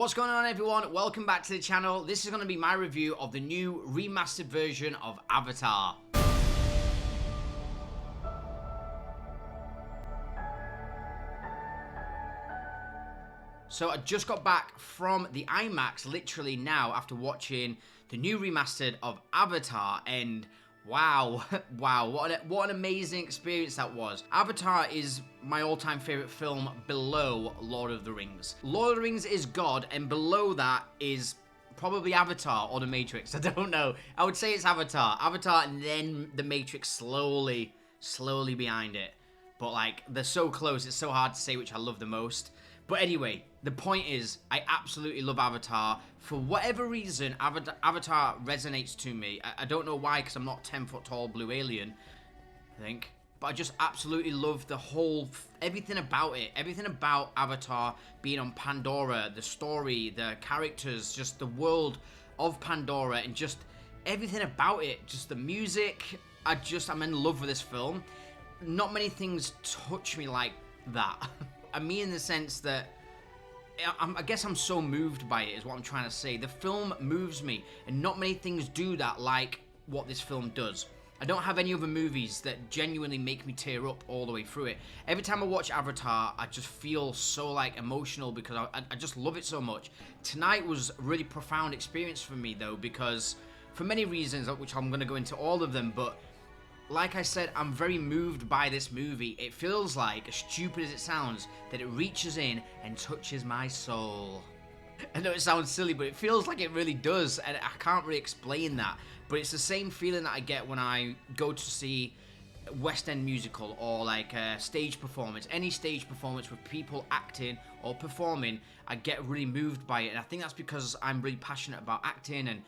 What's going on, everyone? Welcome back to the channel. This is going to be my review of the new remastered version of Avatar. So I just got back from the IMAX literally now after watching the new remastered of Avatar, and wow, what an amazing experience that was. Avatar is my all-time favorite film below Lord of the Rings. Lord of the Rings is God, and below that is probably Avatar or The Matrix. I don't know. I would say it's Avatar. Avatar and then The Matrix slowly behind it. But like, they're so close, it's so hard to say which I love the most. But anyway, the point is, I absolutely love Avatar. For whatever reason, Avatar resonates to me. I don't know why, because I'm not 10-foot tall blue alien, I think. But I just absolutely love the whole, everything about it. Everything about Avatar being on Pandora, the story, the characters, just the world of Pandora, and just everything about it. Just the music. I'm in love with this film. Not many things touch me like that. I mean, in the sense that I guess I'm so moved by it is what I'm trying to say. The film moves me, and not many things do that like what this film does. I don't have any other movies that genuinely make me tear up all the way through it. Every time I watch Avatar, I just feel so like emotional because I just love it so much. Tonight was a really profound experience for me though, because for many reasons, which I'm going to go into all of them, but like I said, I'm very moved by this movie. It feels like, as stupid as it sounds, that it reaches in and touches my soul. I know it sounds silly, but it feels like it really does, and I can't really explain that. But it's the same feeling that I get when I go to see a West End musical or like a stage performance. Any stage performance with people acting or performing, I get really moved by it. And I think that's because I'm really passionate about acting and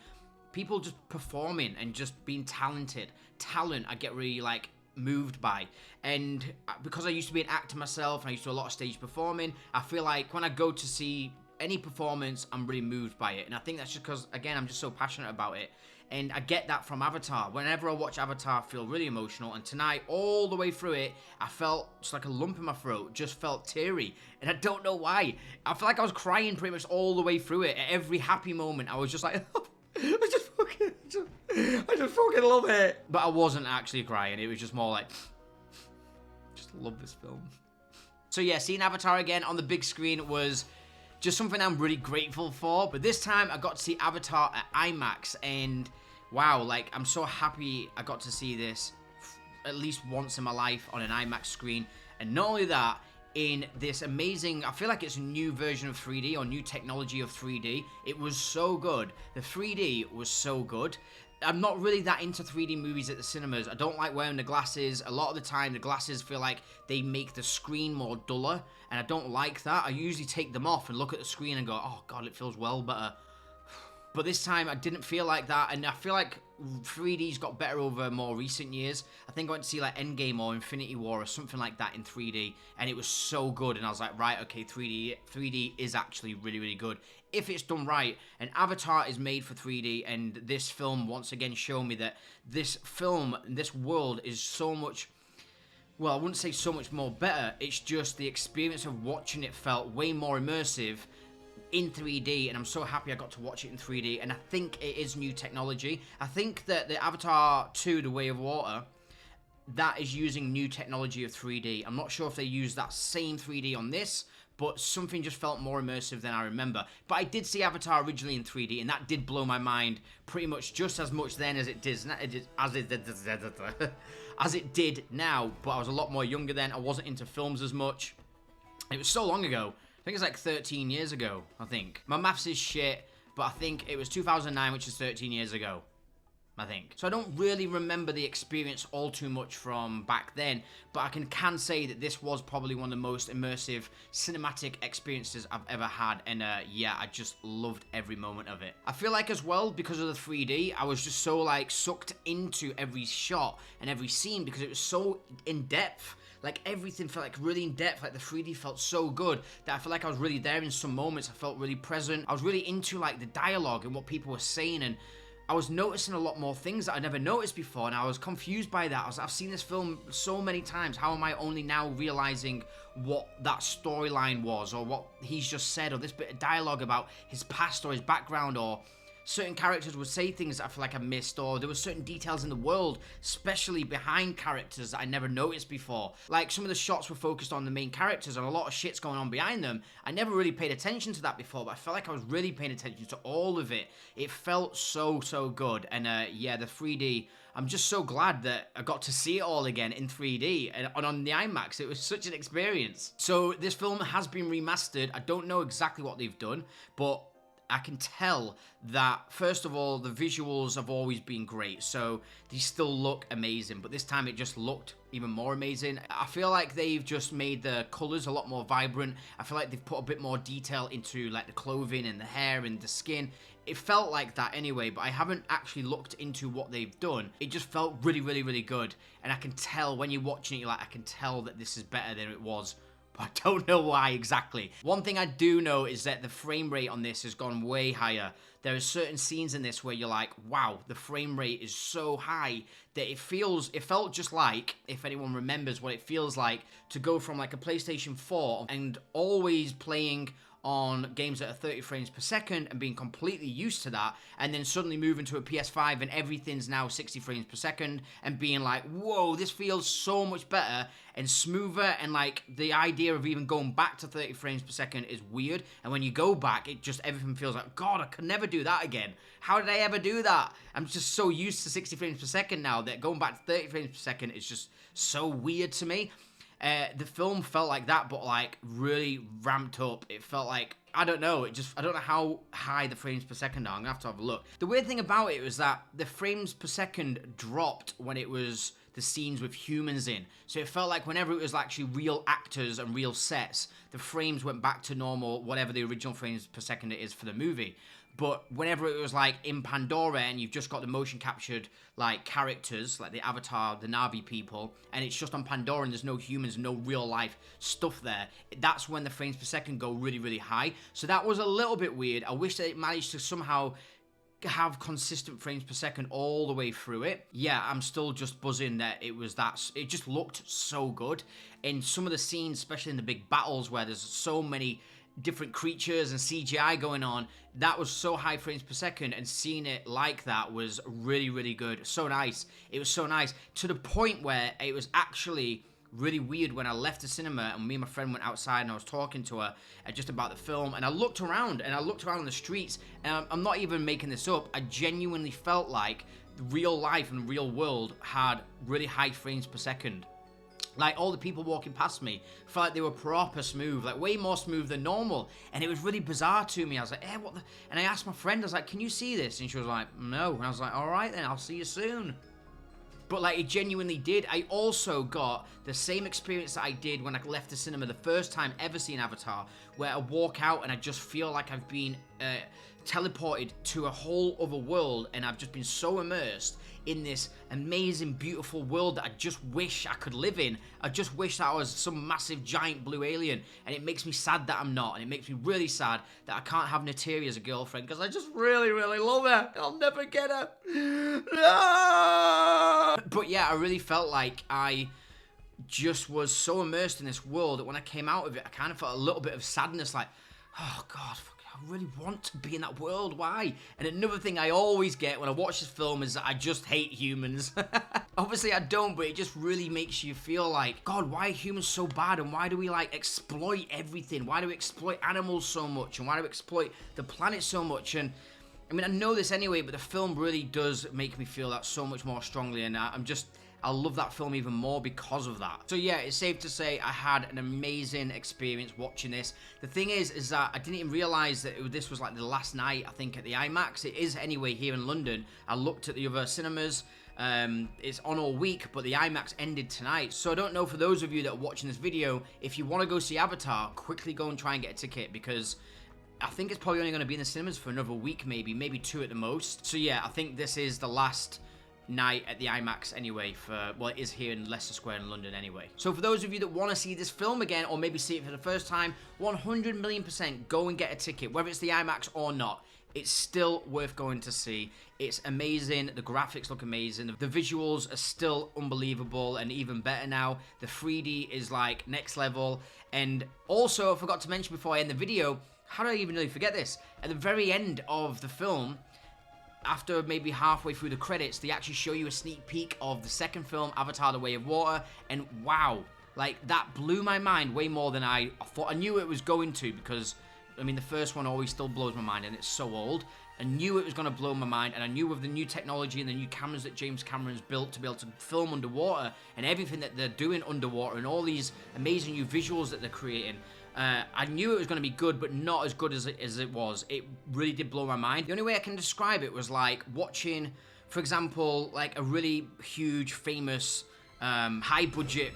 people just performing and just being talented. Talent, I get really like moved by. And because I used to be an actor myself and I used to do a lot of stage performing, I feel like when I go to see any performance, I'm really moved by it. And I think that's just because, again, I'm just so passionate about it. And I get that from Avatar. Whenever I watch Avatar, I feel really emotional. And tonight, all the way through it, I felt just like a lump in my throat. Just felt teary. And I don't know why. I feel like I was crying pretty much all the way through it. At every happy moment, I was just like, I just fucking love it. But I wasn't actually crying. It was just more like, just love this film. So yeah, seeing Avatar again on the big screen was just something I'm really grateful for. But this time I got to see Avatar at IMAX, and wow, like, I'm so happy I got to see this at least once in my life on an IMAX screen. And not only that, in this amazing, I feel like it's a new version of 3D or new technology of 3D. It was so good. The 3D was so good. I'm not really that into 3D movies at the cinemas. I don't like wearing the glasses. A lot of the time, the glasses feel like they make the screen more duller, and I don't like that. I usually take them off and look at the screen and go, oh god, it feels well better. But this time, I didn't feel like that, and I feel like 3D's got better over more recent years. I think I went to see like Endgame or Infinity War or something like that in 3D, and it was so good, and I was like, right, okay, 3D is actually really good if it's done right. And Avatar is made for 3D, and this film once again showed me that this film, this world is so much, well, I wouldn't say so much more better, it's just the experience of watching it felt way more immersive in 3D, and I'm so happy I got to watch it in 3D, and I think it is new technology. I think that the Avatar 2, The Way of Water, that is using new technology of 3D. I'm not sure if they use that same 3D on this, but something just felt more immersive than I remember. But I did see Avatar originally in 3D, and that did blow my mind pretty much just as much then as it did now. But I was a lot more younger then. I wasn't into films as much. It was so long ago. I think it's like 13 years ago, I think. My maths is shit, but I think it was 2009, which is 13 years ago, I think. So I don't really remember the experience all too much from back then, but I can say that this was probably one of the most immersive cinematic experiences I've ever had, and yeah, I just loved every moment of it. I feel like as well, because of the 3D, I was just so like sucked into every shot and every scene because it was so in-depth. Like, everything felt like really in depth. Like, the 3D felt so good that I felt like I was really there in some moments. I felt really present. I was really into like the dialogue and what people were saying, and I was noticing a lot more things that I never noticed before, and I was confused by that. I've seen this film so many times. How am I only now realizing what that storyline was, or what he's just said, or this bit of dialogue about his past or his background, or certain characters would say things that I feel like I missed, or there were certain details in the world, especially behind characters, that I never noticed before. Like, some of the shots were focused on the main characters and a lot of shit's going on behind them. I never really paid attention to that before, but I felt like I was really paying attention to all of it. It felt so good. And yeah, the 3D, I'm just so glad that I got to see it all again in 3D and on the IMAX. It was such an experience. So this film has been remastered. I don't know exactly what they've done, but I can tell that, first of all, the visuals have always been great, so they still look amazing, but this time it just looked even more amazing. I feel like they've just made the colors a lot more vibrant. I feel like they've put a bit more detail into like the clothing and the hair and the skin. It felt like that anyway, but I haven't actually looked into what they've done. It just felt really good, and I can tell when you're watching it, you're like, I can tell that this is better than it was. I don't know why exactly. One thing I do know is that the frame rate on this has gone way higher. There are certain scenes in this where you're like, wow, the frame rate is so high that it felt just like, if anyone remembers what it feels like, to go from like a PlayStation 4 and always playing on games that are 30 frames per second and being completely used to that, and then suddenly moving to a PS5 and everything's now 60 frames per second and being like, whoa, this feels so much better and smoother, and like the idea of even going back to 30 frames per second is weird, and when you go back, it just, everything feels like, God, I could never do that again. How did I ever do that? I'm just so used to 60 frames per second now that going back to 30 frames per second is just so weird to me. The film felt like that, but like really ramped up. It felt like, I don't know, I don't know how high the frames per second are. I'm gonna have a look. The weird thing about it was that the frames per second dropped when it was the scenes with humans in. So it felt like whenever it was actually real actors and real sets, the frames went back to normal, whatever the original frames per second it is for the movie. But whenever it was like in Pandora and you've just got the motion captured like characters, like the Avatar, the Na'vi people, and it's just on Pandora and there's no humans, no real life stuff there, that's when the frames per second go really high. So that was a little bit weird. I wish that it managed to somehow have consistent frames per second all the way through it. Yeah, I'm still just buzzing that it was that. It just looked so good. In some of the scenes, especially in the big battles where there's so many different creatures and CGI going on, that was so high frames per second, and seeing it like that was really good. So nice. It was so nice to the point where it was actually really weird when I left the cinema and me and my friend went outside and I was talking to her just about the film, and I looked around on the streets, and I'm not even making this up, I genuinely felt like real life and real world had really high frames per second. Like, all the people walking past me felt like they were proper smooth, like way more smooth than normal, and it was really bizarre to me. I was like, hey, what the... And I asked my friend, I was like, can you see this? And she was like, no. And I was like, all right then, I'll see you soon. But like, it genuinely did. I also got the same experience that I did when I left the cinema the first time ever seeing Avatar, where I walk out and I just feel like I've been teleported to a whole other world, and I've just been so immersed in this amazing, beautiful world that I just wish I could live in. I just wish that I was some massive, giant blue alien, and it makes me sad that I'm not, and it makes me really sad that I can't have Neytiri as a girlfriend, because I just really love her. I'll never get her. No! But yeah, I really felt like I just was so immersed in this world that when I came out of it, I kind of felt a little bit of sadness, like, oh God, I really want to be in that world, why? And another thing I always get when I watch this film is that I just hate humans. Obviously I don't, but it just really makes you feel like, God, why are humans so bad? And why do we like exploit everything? Why do we exploit animals so much? And why do we exploit the planet so much? And I mean, I know this anyway, but the film really does make me feel that so much more strongly, and I love that film even more because of that. So yeah, it's safe to say I had an amazing experience watching this. The thing is that I didn't even realize that this was like the last night, I think, at the IMAX. It is anyway here in London. I looked at the other cinemas. It's on all week, but the IMAX ended tonight. So I don't know, for those of you that are watching this video, if you want to go see Avatar, quickly go and try and get a ticket, because I think it's probably only going to be in the cinemas for another week, maybe 2 at the most. So yeah, I think this is the last night at the IMAX anyway, well, it is here in Leicester Square in London anyway. So for those of you that want to see this film again, or maybe see it for the first time, 100 million% go and get a ticket, whether it's the IMAX or not. it's still worth going to see. It's amazing. The graphics look amazing. The visuals are still unbelievable and even better now. The 3D is like next level. And also, I forgot to mention before I end the video, how did I even really forget this? At the very end of the film, after maybe halfway through the credits, they actually show you a sneak peek of the second film, Avatar: The Way of Water, and wow, like that blew my mind way more than I thought. I knew it was going to, because I mean the first one always still blows my mind and it's so old. I knew it was going to blow my mind, and I knew with the new technology and the new cameras that James Cameron's built to be able to film underwater and everything that they're doing underwater and all these amazing new visuals that they're creating, I knew it was going to be good, but not as good as it was. It really did blow my mind. The only way I can describe it was like watching, for example, like a really huge, famous, high-budget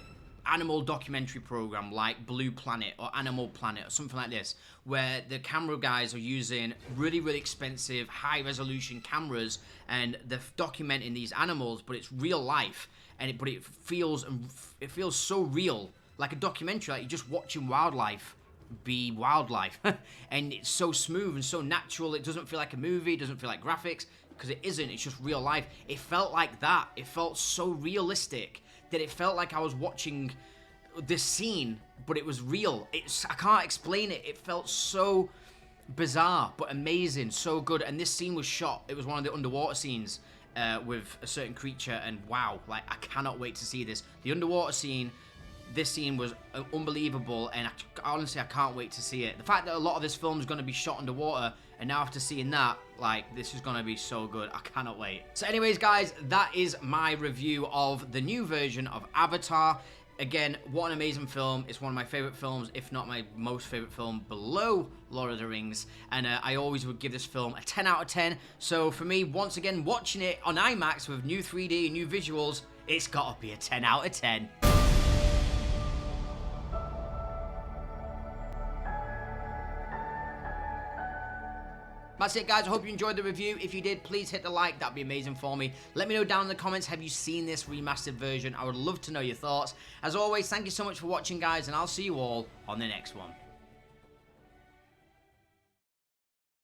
animal documentary program like Blue Planet or Animal Planet or something like this, where the camera guys are using really, really expensive, high-resolution cameras, and they're documenting these animals, but it's real life, and it feels so real. Like a documentary, like you're just watching wildlife be wildlife. And it's so smooth and so natural. It doesn't feel like a movie, it doesn't feel like graphics, because it isn't, it's just real life. It felt like that. It felt so realistic that it felt like I was watching this scene, but it was real. I can't explain it. It felt so bizarre, but amazing, so good. And this scene was shot, it was one of the underwater scenes with a certain creature, and wow, like I cannot wait to see this. The underwater scene, this scene was unbelievable, and honestly, I can't wait to see it. The fact that a lot of this film is going to be shot underwater, and now after seeing that, like, this is going to be so good. I cannot wait. So anyways, guys, that is my review of the new version of Avatar. Again, what an amazing film. It's one of my favorite films, if not my most favorite film, below Lord of the Rings. And I always would give this film a 10 out of 10. So for me, once again, watching it on IMAX with new 3D and new visuals, it's got to be a 10 out of 10. That's it, guys. I hope you enjoyed the review. If you did, please hit the like. That'd be amazing for me. Let me know down in the comments, have you seen this remastered version? I would love to know your thoughts. As always, thank you so much for watching, guys, and I'll see you all on the next one.